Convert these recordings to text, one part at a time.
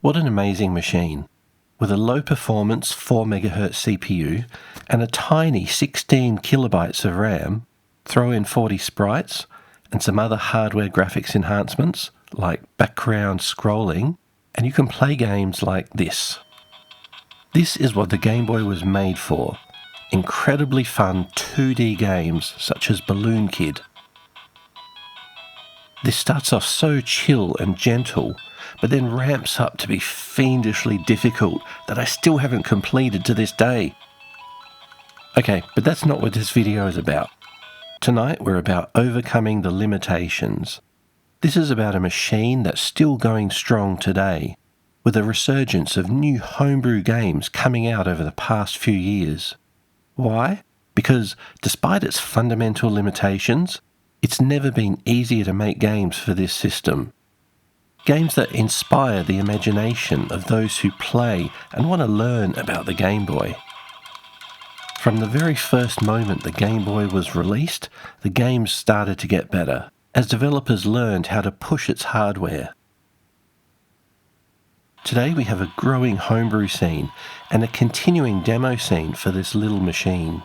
What an amazing machine. With a low-performance 4MHz CPU and a tiny 16 kilobytes of RAM, throw in 40 sprites and some other hardware graphics enhancements like background scrolling, and you can play games like this. This is what the Game Boy was made for. Incredibly fun 2D games such as Balloon Kid. This starts off so chill and gentle, but then ramps up to be fiendishly difficult that I still haven't completed to this day. Okay, but that's not what this video is about. Tonight we're about overcoming the limitations. This is about a machine that's still going strong today, with a resurgence of new homebrew games coming out over the past few years. Why? Because despite its fundamental limitations, it's never been easier to make games for this system. Games that inspire the imagination of those who play and want to learn about the Game Boy. From the very first moment the Game Boy was released, the games started to get better, as developers learned how to push its hardware. Today we have a growing homebrew scene and a continuing demo scene for this little machine.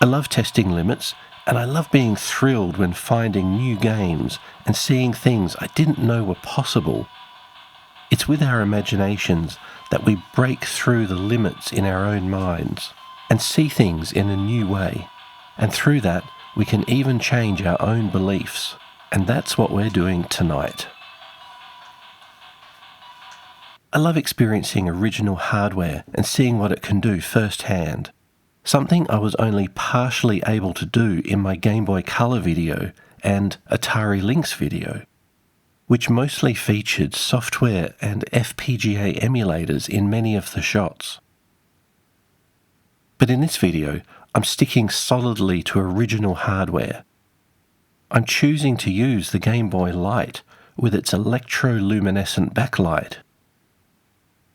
I love testing limits, and I love being thrilled when finding new games and seeing things I didn't know were possible. It's with our imaginations that we break through the limits in our own minds and see things in a new way, and through that we can even change our own beliefs, and that's what we're doing tonight. I love experiencing original hardware and seeing what it can do firsthand. Something I was only partially able to do in my Game Boy Color video and Atari Lynx video, which mostly featured software and FPGA emulators in many of the shots. But in this video, I'm sticking solidly to original hardware. I'm choosing to use the Game Boy Light with its electroluminescent backlight.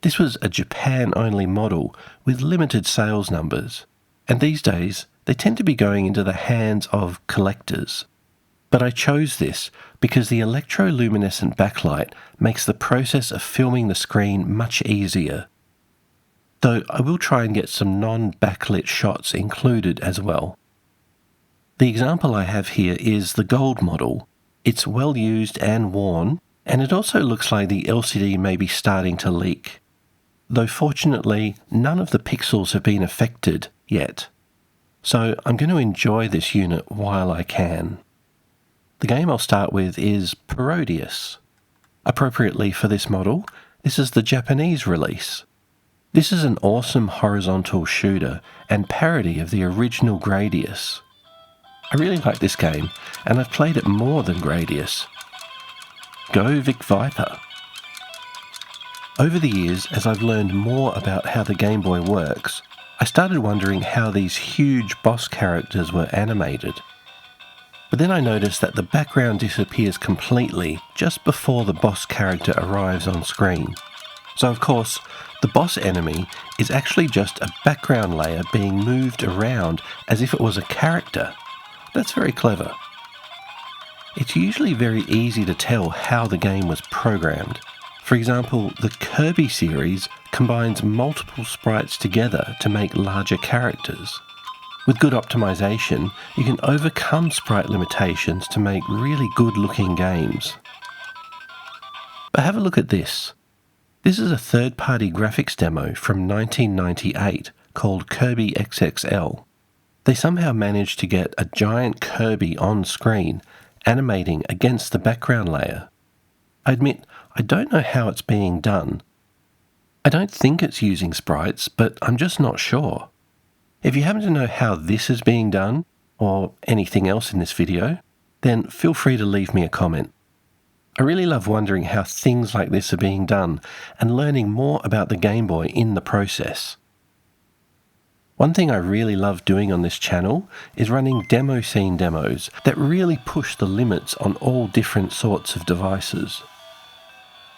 This was a Japan-only model with limited sales numbers, and these days they tend to be going into the hands of collectors. But I chose this because the electroluminescent backlight makes the process of filming the screen much easier. Though I will try and get some non-backlit shots included as well. The example I have here is the gold model. It's well used and worn, and it also looks like the LCD may be starting to leak. Though fortunately, none of the pixels have been affected yet. So I'm going to enjoy this unit while I can. The game I'll start with is Parodius. Appropriately for this model, this is the Japanese release. This is an awesome horizontal shooter and parody of the original Gradius. I really like this game, and I've played it more than Gradius. Go Vic Viper! Over the years, as I've learned more about how the Game Boy works, I started wondering how these huge boss characters were animated. But then I noticed that the background disappears completely just before the boss character arrives on screen. So of course, the boss enemy is actually just a background layer being moved around as if it was a character. That's very clever. It's usually very easy to tell how the game was programmed. For example, the Kirby series combines multiple sprites together to make larger characters. With good optimization, you can overcome sprite limitations to make really good-looking games. But have a look at this. This is a third-party graphics demo from 1998 called Kirby XXL. They somehow managed to get a giant Kirby on screen, animating against the background layer. I admit, I don't know how it's being done. I don't think it's using sprites, but I'm just not sure. If you happen to know how this is being done, or anything else in this video, then feel free to leave me a comment. I really love wondering how things like this are being done and learning more about the Game Boy in the process. One thing I really love doing on this channel is running demo scene demos that really push the limits on all different sorts of devices.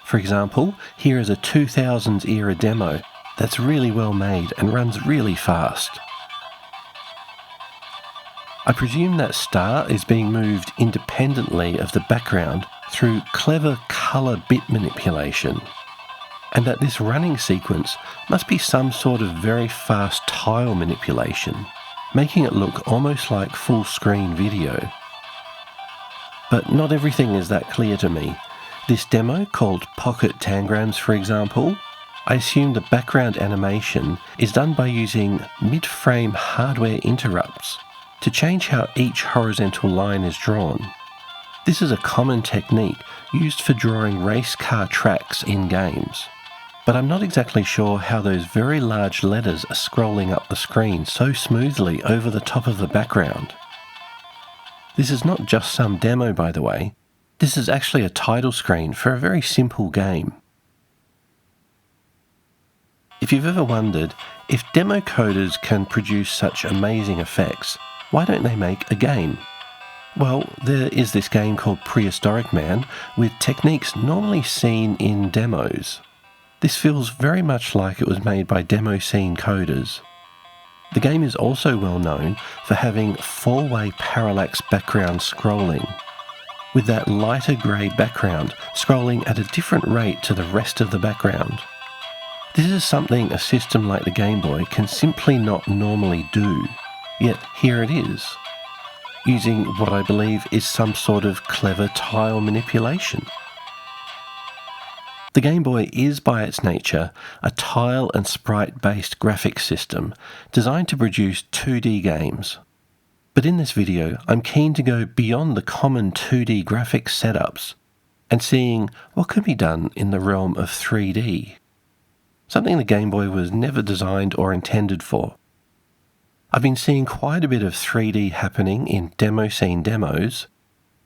For example, here is a 2000s era demo that's really well made and runs really fast. I presume that star is being moved independently of the background through clever colour bit manipulation. and that this running sequence must be some sort of very fast tile manipulation, making it look almost like full-screen video. But not everything is that clear to me. This demo, called Pocket Tangrams for example, I assume the background animation is done by using mid-frame hardware interrupts to change how each horizontal line is drawn. This is a common technique used for drawing race car tracks in games, but I'm not exactly sure how those very large letters are scrolling up the screen so smoothly over the top of the background. This is not just some demo, by the way. This is actually a title screen for a very simple game. If you've ever wondered, if demo coders can produce such amazing effects, why don't they make a game? Well, there is this game called Prehistorik Man with techniques normally seen in demos. This feels very much like it was made by demo scene coders. The game is also well known for having 4-way parallax background scrolling, with that lighter grey background scrolling at a different rate to the rest of the background. This is something a system like the Game Boy can simply not normally do, yet here it is, using what I believe is some sort of clever tile manipulation. The Game Boy is by its nature a tile and sprite-based graphics system designed to produce 2D games. But in this video, I'm keen to go beyond the common 2D graphics setups and seeing what could be done in the realm of 3D. Something the Game Boy was never designed or intended for. I've been seeing quite a bit of 3D happening in demo scene demos,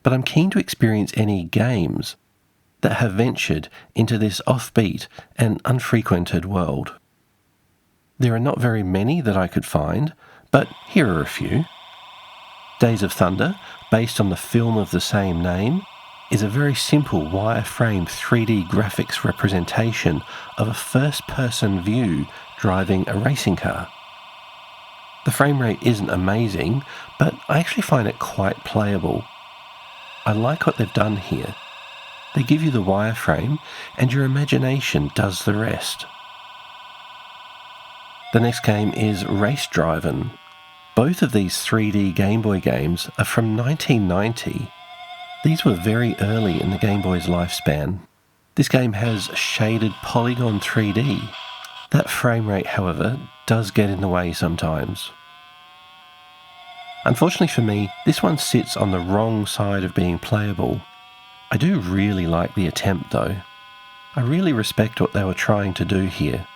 but I'm keen to experience any games that have ventured into this offbeat and unfrequented world. There are not very many that I could find, but here are a few. Days of Thunder, based on the film of the same name, is a very simple wireframe 3D graphics representation of a first-person view driving a racing car. The frame rate isn't amazing, but I actually find it quite playable. I like what they've done here. They give you the wireframe, and your imagination does the rest. The next game is Race Drivin. Both of these 3D Game Boy games are from 1990. These were very early in the Game Boy's lifespan. This game has shaded polygon 3D. That frame rate, however, does get in the way sometimes. Unfortunately for me, this one sits on the wrong side of being playable. I do really like the attempt though. I really respect what they were trying to do here.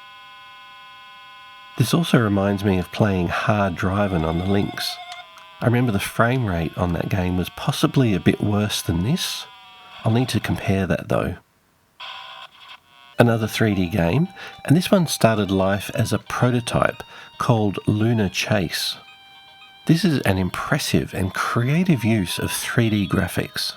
This also reminds me of playing Hard Drivin' on the Lynx. I remember the frame rate on that game was possibly a bit worse than this. I'll need to compare that though. Another 3D game, and this one started life as a prototype called Lunar Chase. This is an impressive and creative use of 3D graphics.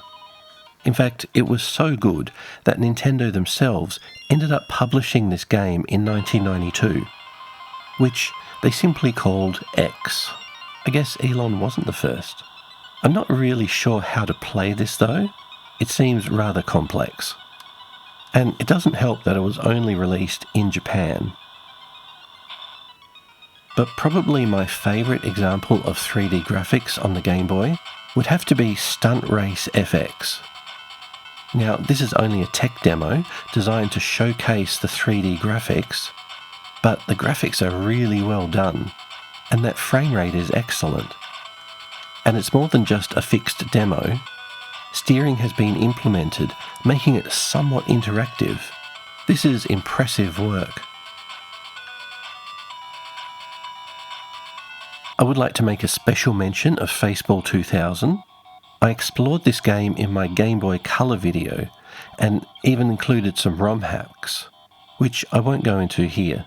In fact, it was so good that Nintendo themselves ended up publishing this game in 1992, which they simply called X. I guess Elon wasn't the first. I'm not really sure how to play this though. It seems rather complex. And it doesn't help that it was only released in Japan. But probably my favourite example of 3D graphics on the Game Boy would have to be Stunt Race FX. Now, this is only a tech demo designed to showcase the 3D graphics, but the graphics are really well done, and that frame rate is excellent. And it's more than just a fixed demo. Steering has been implemented, making it somewhat interactive. This is impressive work. I would like to make a special mention of Faceball 2000. I explored this game in my Game Boy Color video and even included some ROM hacks, which I won't go into here.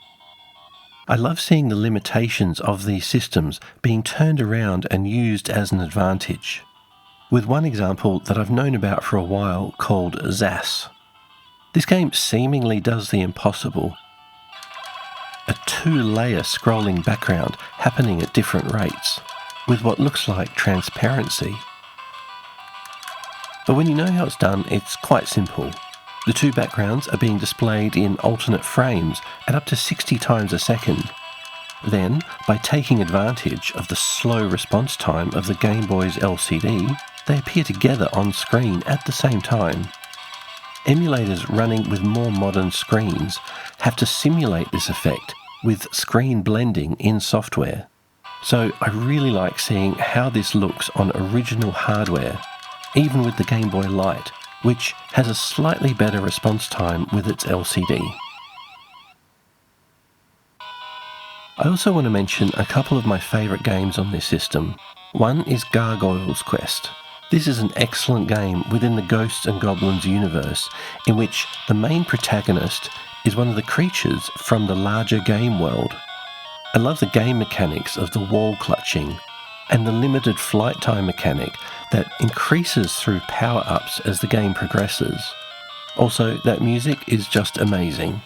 I love seeing the limitations of these systems being turned around and used as an advantage, with one example that I've known about for a while called ZAS. This game seemingly does the impossible. A 2-layer scrolling background happening at different rates, with what looks like transparency. But when you know how it's done, it's quite simple. The two backgrounds are being displayed in alternate frames at up to 60 times a second. Then, by taking advantage of the slow response time of the Game Boy's LCD, they appear together on screen at the same time. Emulators running with more modern screens have to simulate this effect with screen blending in software. So I really like seeing how this looks on original hardware, even with the Game Boy Light, which has a slightly better response time with its LCD. I also want to mention a couple of my favourite games on this system. One is Gargoyle's Quest. This is an excellent game within the Ghosts and Goblins universe, in which the main protagonist is one of the creatures from the larger game world. I love the game mechanics of the wall clutching and the limited flight time mechanic that increases through power-ups as the game progresses. Also, that music is just amazing.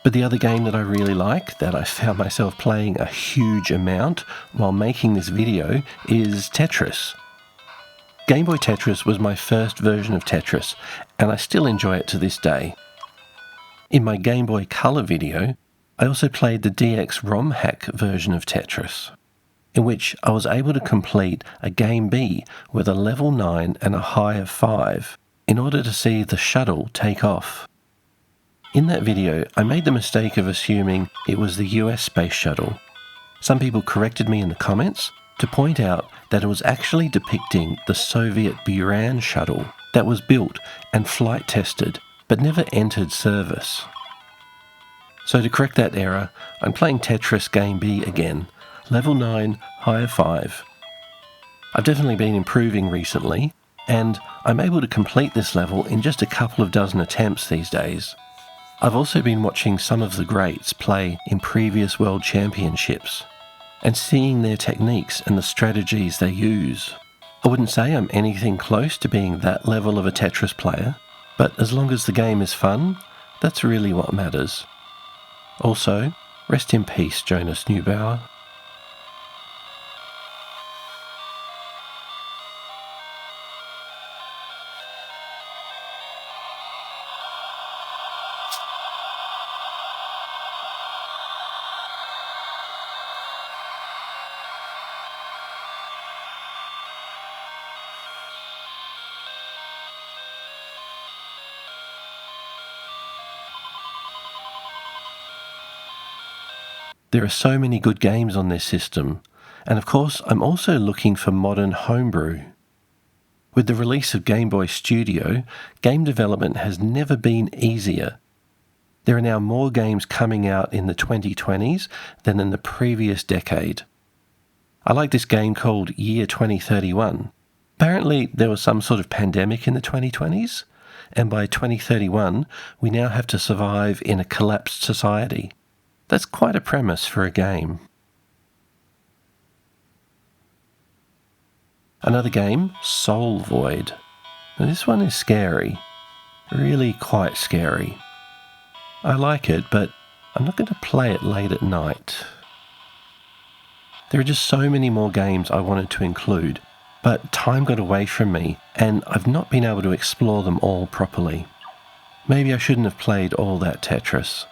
But the other game that I really like, that I found myself playing a huge amount while making this video, is Tetris. Game Boy Tetris was my first version of Tetris, and I still enjoy it to this day. In my Game Boy Color video, I also played the DX ROM hack version of Tetris, in which I was able to complete a Game B with a level 9 and a high of 5 in order to see the shuttle take off. In that video, I made the mistake of assuming it was the US space shuttle. Some people corrected me in the comments to point out that it was actually depicting the Soviet Buran shuttle that was built and flight tested but never entered service. So to correct that error, I'm playing Tetris Game B again, level 9, high of 5. I've definitely been improving recently, and I'm able to complete this level in just a couple of dozen attempts these days. I've also been watching some of the greats play in previous world championships, and seeing their techniques and the strategies they use. I wouldn't say I'm anything close to being that level of a Tetris player, but as long as the game is fun, that's really what matters. Also, rest in peace, Jonas Neubauer. There are so many good games on this system, and of course I'm also looking for modern homebrew. With the release of Game Boy Studio, game development has never been easier. There are now more games coming out in the 2020s than in the previous decade. I like this game called Year 2031. Apparently there was some sort of pandemic in the 2020s, and by 2031 we now have to survive in a collapsed society. That's quite a premise for a game. Another game, Soulvoid. Now this one is scary. Really quite scary. I like it, but I'm not going to play it late at night. There are just so many more games I wanted to include, but time got away from me, and I've not been able to explore them all properly. Maybe I shouldn't have played all that Tetris.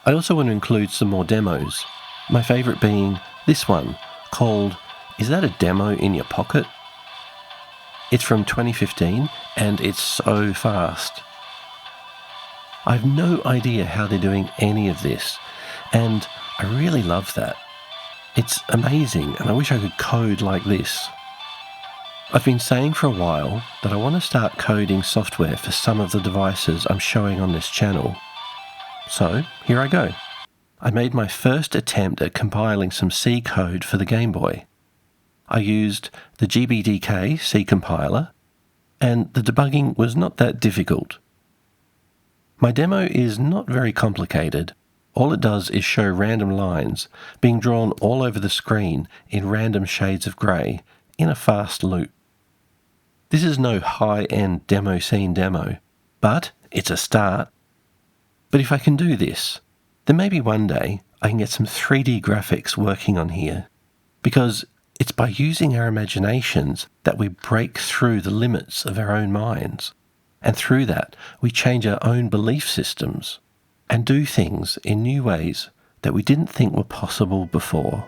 I also want to include some more demos, my favourite being this one, called Is That a Demo in Your Pocket? It's from 2015, and it's so fast. I have no idea how they're doing any of this, and I really love that. It's amazing, and I wish I could code like this. I've been saying for a while that I want to start coding software for some of the devices I'm showing on this channel. So, here I go. I made my first attempt at compiling some C code for the Game Boy. I used the GBDK C compiler, and the debugging was not that difficult. My demo is not very complicated. All it does is show random lines being drawn all over the screen in random shades of grey in a fast loop. This is no high-end demo scene demo, but it's a start. But if I can do this, then maybe one day I can get some 3D graphics working on here. Because It's by using our imaginations that we break through the limits of our own minds, and through that we change our own belief systems and do things in new ways that we didn't think were possible before.